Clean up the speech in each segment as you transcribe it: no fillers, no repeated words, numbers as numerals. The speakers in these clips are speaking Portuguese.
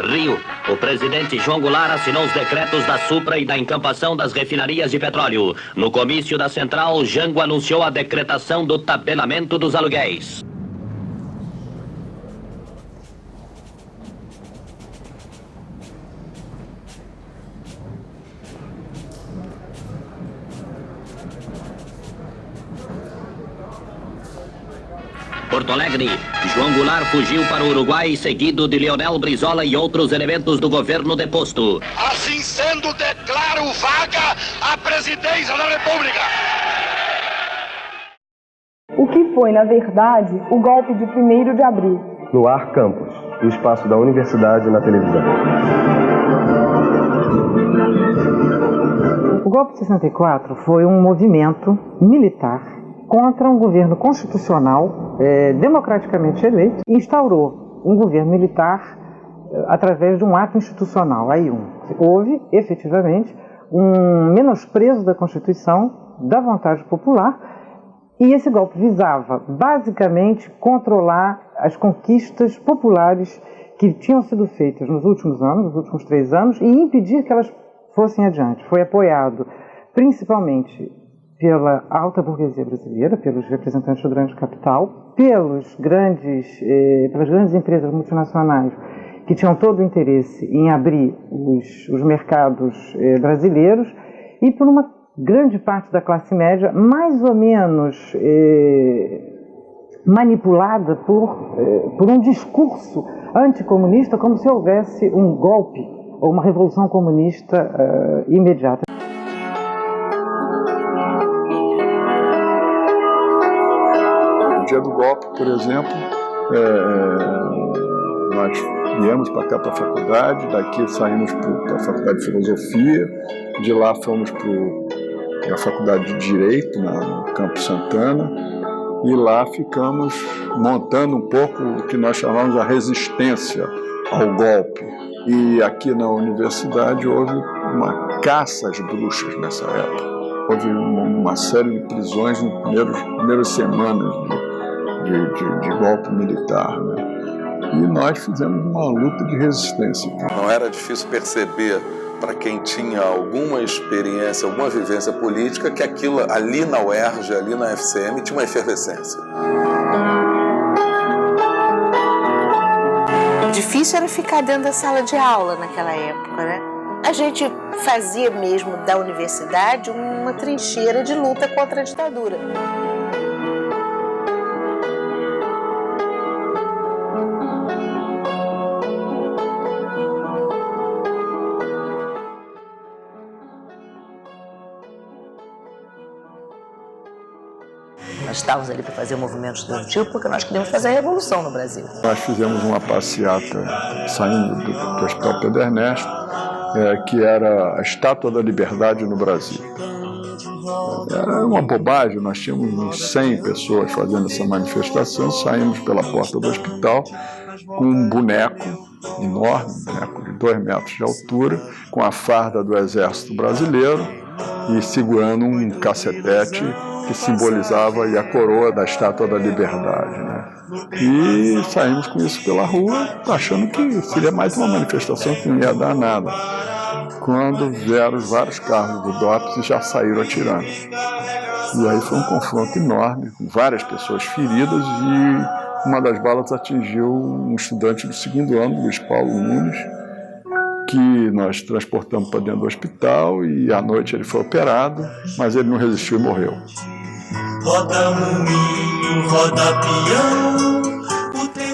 Rio, o presidente João Goulart assinou os decretos da Supra e da encampação das refinarias de petróleo. No comício da Central, Jango anunciou a decretação do tabelamento dos aluguéis. Porto Alegre, João Goulart fugiu para o Uruguai, seguido de Leonel Brizola e outros elementos do governo deposto. Assim sendo, declaro vaga a presidência da República. O que foi, na verdade, o golpe de 1º de abril? No Ar Campus, o espaço da universidade na televisão. O golpe de 64 foi um movimento militar contra um governo constitucional, democraticamente eleito, e instaurou um governo militar através de um ato institucional. Houve, efetivamente, um menosprezo da Constituição, da vontade popular, e esse golpe visava, basicamente, controlar as conquistas populares que tinham sido feitas nos últimos anos, nos últimos 3 anos, e impedir que elas fossem adiante. Foi apoiado, principalmente, pela alta burguesia brasileira, pelos representantes do grande capital, pelas grandes empresas multinacionais que tinham todo o interesse em abrir os mercados brasileiros, e por uma grande parte da classe média, mais ou menos manipulada por um discurso anticomunista, como se houvesse um golpe ou uma revolução comunista imediata. No dia do golpe, por exemplo, nós viemos para cá, para a faculdade, daqui saímos para a faculdade de filosofia, de lá fomos para a faculdade de direito, no Campo Santana, e lá ficamos montando um pouco o que nós chamamos de resistência ao golpe. E aqui na universidade houve uma caça às bruxas nessa época. Houve uma série de prisões nas primeiras semanas de golpe militar, né? E nós fizemos uma luta de resistência. Não era difícil perceber, para quem tinha alguma experiência, alguma vivência política, que aquilo ali na UERJ, ali na FCM, tinha uma efervescência. Difícil era ficar dentro da sala de aula naquela época, né? A gente fazia mesmo da universidade uma trincheira de luta contra a ditadura. Nós estávamos ali para fazer um movimento estudantil porque nós queríamos fazer a revolução no Brasil. Nós fizemos uma passeata saindo do Hospital Pedro Ernesto, que era a Estátua da Liberdade no Brasil. Era uma bobagem, nós tínhamos uns 100 pessoas fazendo essa manifestação, saímos pela porta do hospital com um boneco enorme, um boneco de 2 metros de altura, com a farda do Exército Brasileiro e segurando um cacetete que simbolizava a coroa da Estátua da Liberdade, né? E saímos com isso pela rua, achando que seria mais uma manifestação que não ia dar nada. Quando vieram vários carros do DOPS e já saíram atirando. E aí foi um confronto enorme, com várias pessoas feridas, e uma das balas atingiu um estudante do 2º ano, Luiz Paulo Nunes, que nós transportamos para dentro do hospital, e à noite ele foi operado, mas ele não resistiu e morreu. Roda moinho, roda peão.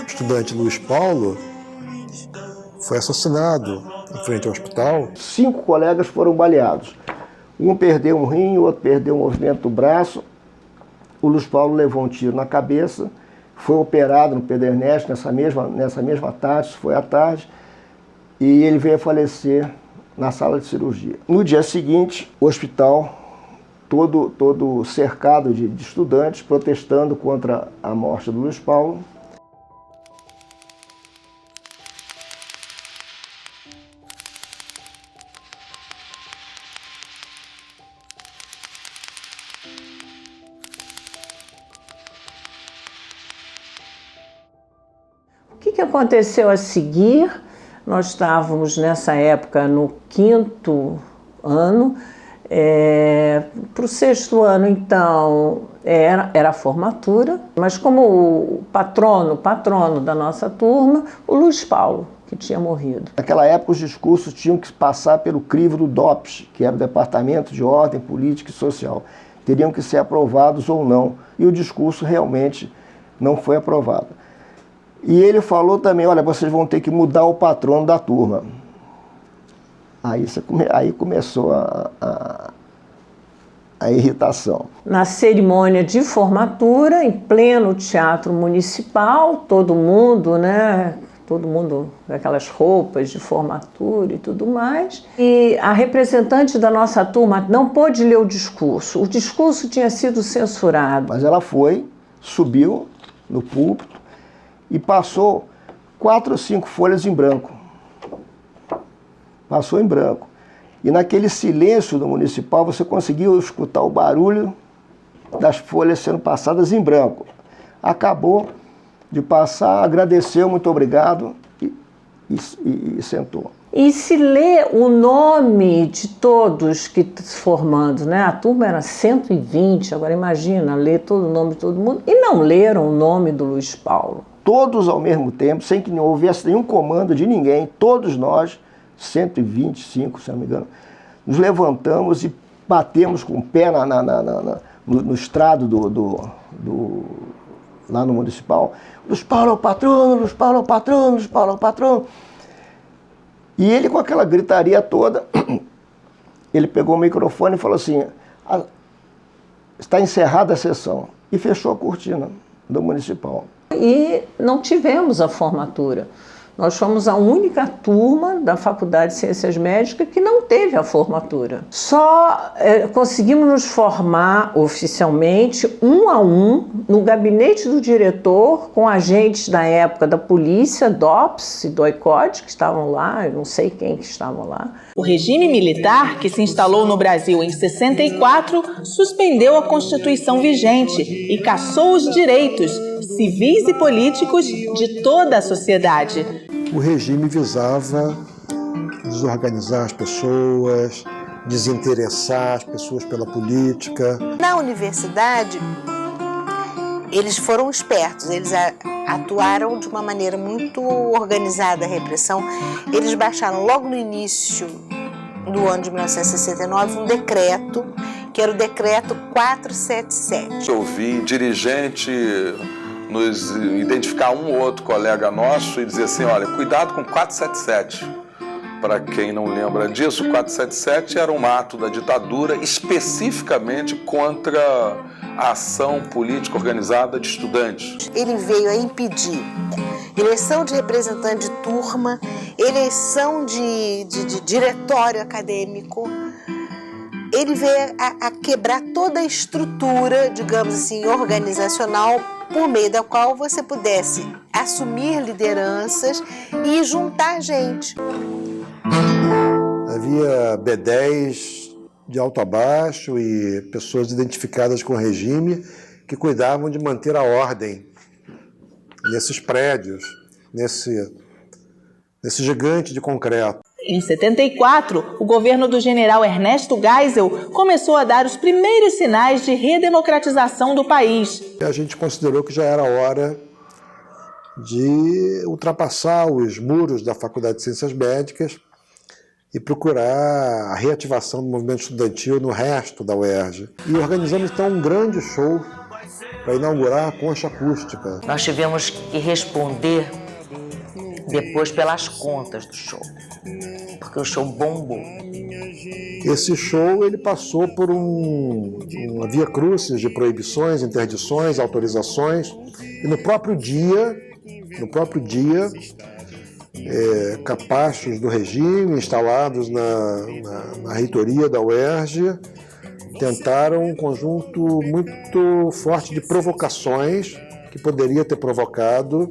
O estudante Luiz Paulo foi assassinado em frente ao hospital. 5 colegas foram baleados. Um perdeu um rim, o outro perdeu o movimento do braço. O Luiz Paulo levou um tiro na cabeça, foi operado no Pedro Ernesto nessa mesma tarde, isso foi à tarde, e ele veio a falecer na sala de cirurgia. No dia seguinte, o hospital todo cercado de estudantes protestando contra a morte do Luiz Paulo. O que aconteceu a seguir? Nós estávamos nessa época no 5º ano, para o 6º ano, então, era a formatura, mas como o patrono da nossa turma, o Luiz Paulo, que tinha morrido. Naquela época os discursos tinham que passar pelo crivo do DOPS, que era o Departamento de Ordem Política e Social. Teriam que ser aprovados ou não, e o discurso realmente não foi aprovado. E ele falou também, olha, vocês vão ter que mudar o patrono da turma. Aí começou a irritação. Na cerimônia de formatura, em pleno Teatro Municipal, todo mundo, né? Todo mundo com aquelas roupas de formatura e tudo mais. E a representante da nossa turma não pôde ler o discurso tinha sido censurado. Mas ela subiu no púlpito e passou 4 ou 5 folhas em branco. Passou em branco. E naquele silêncio do municipal você conseguiu escutar o barulho das folhas sendo passadas em branco. Acabou de passar, agradeceu, muito obrigado e sentou. E se lê o nome de todos que se formando, né? A turma era 120, agora imagina, ler todo o nome de todo mundo, e não leram o nome do Luiz Paulo. Todos ao mesmo tempo, sem que não houvesse nenhum comando de ninguém, todos nós, 125, se não me engano, nos levantamos e batemos com o pé no estrado lá no municipal. Luiz Paulo é o patrono, Luiz Paulo é o patrono, Luiz Paulo é o patrono. E ele, com aquela gritaria toda, ele pegou o microfone e falou assim, está encerrada a sessão. E fechou a cortina do municipal. E não tivemos a formatura. Nós fomos a única turma da Faculdade de Ciências Médicas que não teve a formatura. Só conseguimos nos formar oficialmente, 1 a 1, no gabinete do diretor, com agentes da época da polícia, DOPS e DOI-CODE, que estavam lá, eu não sei quem que estavam lá. O regime militar, que se instalou no Brasil em 64, suspendeu a Constituição vigente e cassou os direitos civis e políticos de toda a sociedade. O regime visava desorganizar as pessoas, desinteressar as pessoas pela política. Na universidade, eles foram espertos, eles atuaram de uma maneira muito organizada a repressão. Eles baixaram logo no início do ano de 1969 um decreto, que era o decreto 477. Eu vi dirigente nos identificar um ou outro colega nosso e dizer assim, olha, cuidado com 477. Para quem não lembra disso, 477 era um ato da ditadura especificamente contra a ação política organizada de estudantes. Ele veio a impedir eleição de representante de turma, eleição de diretório acadêmico. Ele veio a quebrar toda a estrutura, digamos assim, organizacional, por meio da qual você pudesse assumir lideranças e juntar gente. Havia B10 de alto a baixo e pessoas identificadas com o regime que cuidavam de manter a ordem nesses prédios, nesse gigante de concreto. Em 74, o governo do general Ernesto Geisel começou a dar os primeiros sinais de redemocratização do país. A gente considerou que já era hora de ultrapassar os muros da Faculdade de Ciências Médicas e procurar a reativação do movimento estudantil no resto da UERJ. E organizamos então um grande show para inaugurar a concha acústica. Nós tivemos que responder depois pelas contas do show, porque o show bombou. Esse show ele passou por uma via crucis de proibições, interdições, autorizações, e no próprio dia, capachos do regime instalados na reitoria da UERJ tentaram um conjunto muito forte de provocações que poderia ter provocado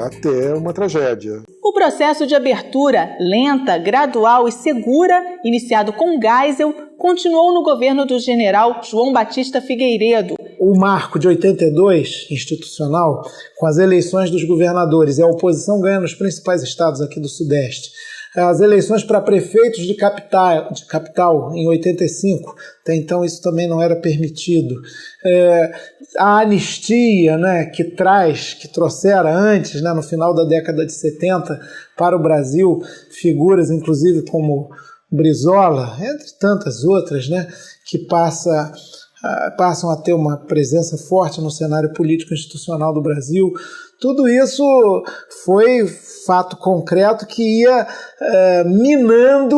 até uma tragédia. O processo de abertura lenta, gradual e segura, iniciado com Geisel, continuou no governo do general João Batista Figueiredo. o marco de 82, institucional, com as eleições dos governadores, e a oposição ganha nos principais estados aqui do Sudeste. As eleições para prefeitos de capital em 85, até então isso também não era permitido. A anistia, né, que trouxera antes, né, no final da década de 70, para o Brasil, figuras inclusive como Brizola, entre tantas outras, né, que passam a ter uma presença forte no cenário político institucional do Brasil. Tudo isso foi fato concreto que ia minando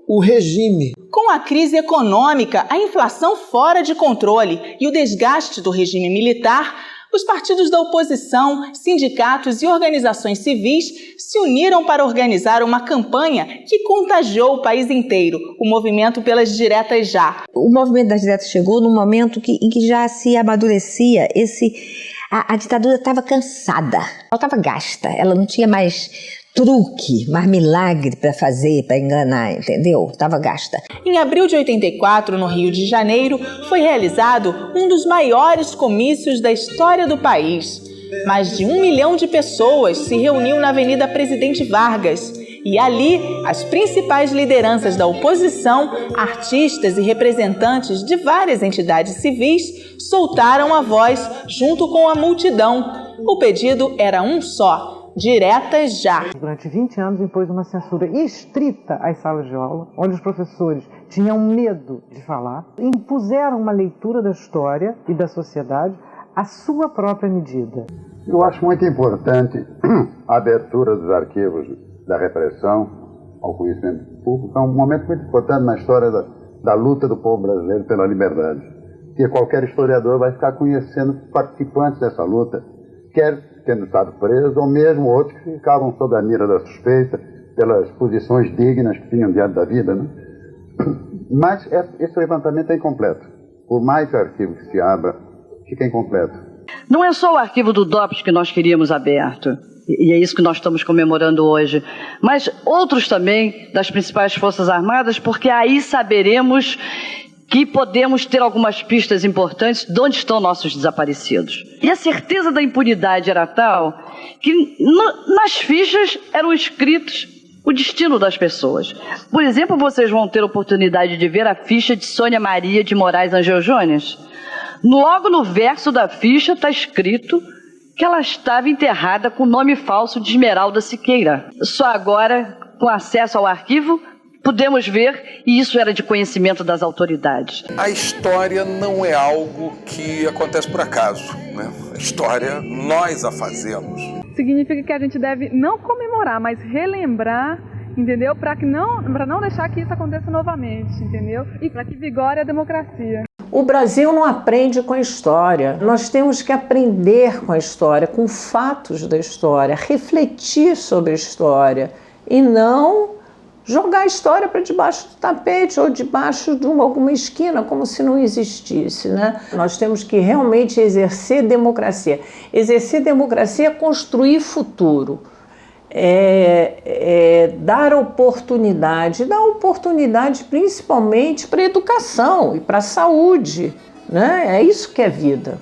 o regime. Com a crise econômica, a inflação fora de controle e o desgaste do regime militar, os partidos da oposição, sindicatos e organizações civis se uniram para organizar uma campanha que contagiou o país inteiro, o movimento pelas diretas já. O movimento das diretas chegou num momento em que já se amadurecia a ditadura estava cansada, ela estava gasta, ela não tinha mais truque, mais milagre para fazer, para enganar, entendeu? Estava gasta. Em abril de 84, no Rio de Janeiro, foi realizado um dos maiores comícios da história do país. Mais de 1 milhão de pessoas se reuniu na Avenida Presidente Vargas. E ali, as principais lideranças da oposição, artistas e representantes de várias entidades civis soltaram a voz junto com a multidão. O pedido era um só: diretas já. Durante 20 anos impôs uma censura estrita às salas de aula, onde os professores tinham medo de falar, impuseram uma leitura da história e da sociedade à sua própria medida. Eu acho muito importante a abertura dos arquivos da repressão ao conhecimento público. É um momento muito importante na história da luta do povo brasileiro pela liberdade. Que qualquer historiador vai ficar conhecendo participantes dessa luta, quer tendo estado preso, ou mesmo outros que ficavam sob a mira da suspeita pelas posições dignas que tinham diante da vida, né? Mas esse levantamento é incompleto. Por mais arquivo que se abra, fica incompleto. Não é só o arquivo do DOPS que nós queríamos aberto, e é isso que nós estamos comemorando hoje, mas outros também das principais Forças Armadas, porque aí saberemos que podemos ter algumas pistas importantes de onde estão nossos desaparecidos. E a certeza da impunidade era tal que nas fichas eram escritos o destino das pessoas. Por exemplo, vocês vão ter a oportunidade de ver a ficha de Sônia Maria de Moraes Angel Jones. Logo no verso da ficha está escrito que ela estava enterrada com o nome falso de Esmeralda Siqueira. Só agora, com acesso ao arquivo, pudemos ver, e isso era de conhecimento das autoridades. A história não é algo que acontece por acaso, né? A história, nós a fazemos. Significa que a gente deve não comemorar, mas relembrar, entendeu? Para não deixar que isso aconteça novamente, entendeu? E para que vigore a democracia. O Brasil não aprende com a história. Nós temos que aprender com a história, com fatos da história, refletir sobre a história e não jogar a história para debaixo do tapete ou debaixo de alguma esquina, como se não existisse, né? Nós temos que realmente exercer democracia. Exercer democracia é construir futuro. Dar oportunidade principalmente para a educação e para a saúde, né? É isso que é vida.